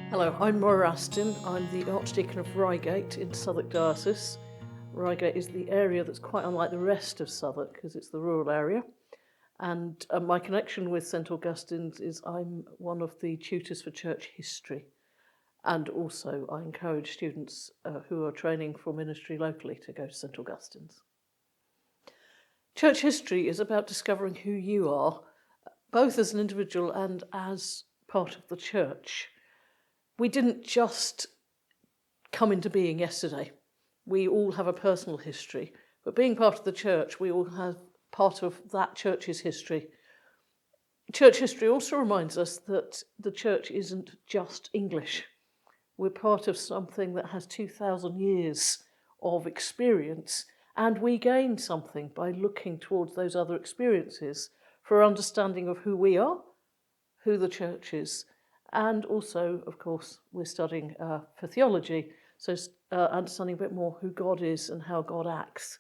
Hello, I'm Moira Astin. I'm the Archdeacon of Reigate in Southwark Diocese. Reigate is the area that's quite unlike the rest of Southwark because it's the rural area. And my connection with St Augustine's is I'm one of the tutors for church history. And also I encourage students who are training for ministry locally to go to St Augustine's. Church history is about discovering who you are, both as an individual and as part of the church. We didn't just come into being yesterday. We all have a personal history, but being part of the church, we all have part of that church's history. Church history also reminds us that the church isn't just English. We're part of something that has 2,000 years of experience, and we gain something by looking towards those other experiences for understanding of who we are, who the church is, and also, of course, we're studying for theology, so understanding a bit more who God is and how God acts.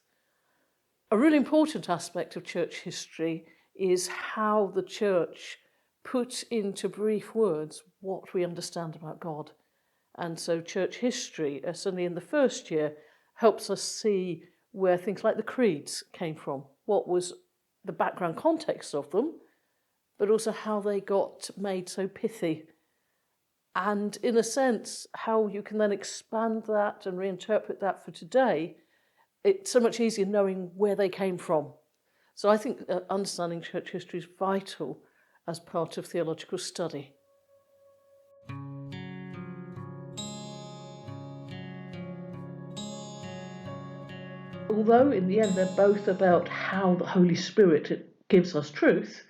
A really important aspect of church history is how the church puts into brief words what we understand about God. And so church history, certainly in the first year, helps us see where things like the creeds came from, what was the background context of them, but also how they got made so pithy. And in a sense, how you can then expand that and reinterpret that for today. It's so much easier knowing where they came from. So I think understanding church history is vital as part of theological study. Although in the end they're both about how the Holy Spirit gives us truth,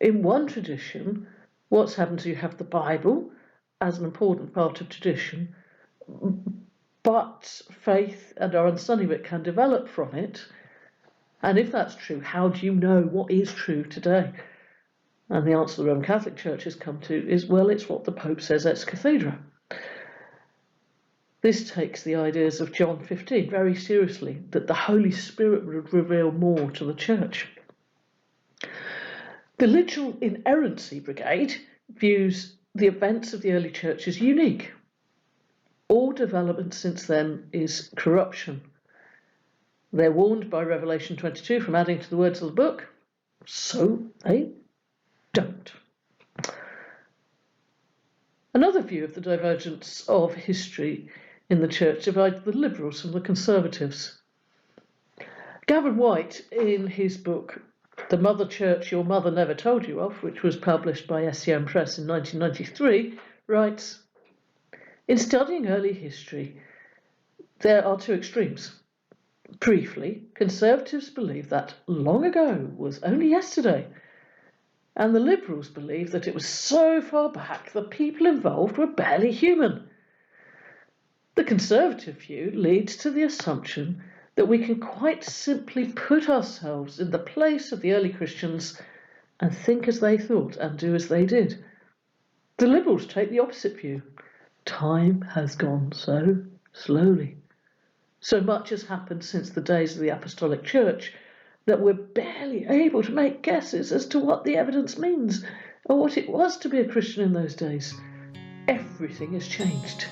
in one tradition, what's happened is you have the Bible as an important part of tradition, but faith and our understanding of it can develop from it. And if that's true, how do you know what is true today? And the answer the Roman Catholic Church has come to is, well, it's what the Pope says ex cathedra. This takes the ideas of John 15 very seriously, that the Holy Spirit would reveal more to the Church. The Literal Inerrancy Brigade views the events of the early Church as unique. All development since then is corruption. They're warned by Revelation 22 from adding to the words of the book, so they don't. Another view of the divergence of history in the church divides the liberals from the conservatives. Gavin White, in his book The Mother Church Your Mother Never Told You Of, which was published by SCM Press in 1993, writes, in studying early history, there are two extremes. Briefly, conservatives believe that long ago was only yesterday, and the liberals believe that it was so far back the people involved were barely human. The conservative view leads to the assumption that we can quite simply put ourselves in the place of the early Christians and think as they thought and do as they did. The liberals take the opposite view. Time has gone so slowly. So much has happened since the days of the Apostolic Church that we're barely able to make guesses as to what the evidence means or what it was to be a Christian in those days. Everything has changed.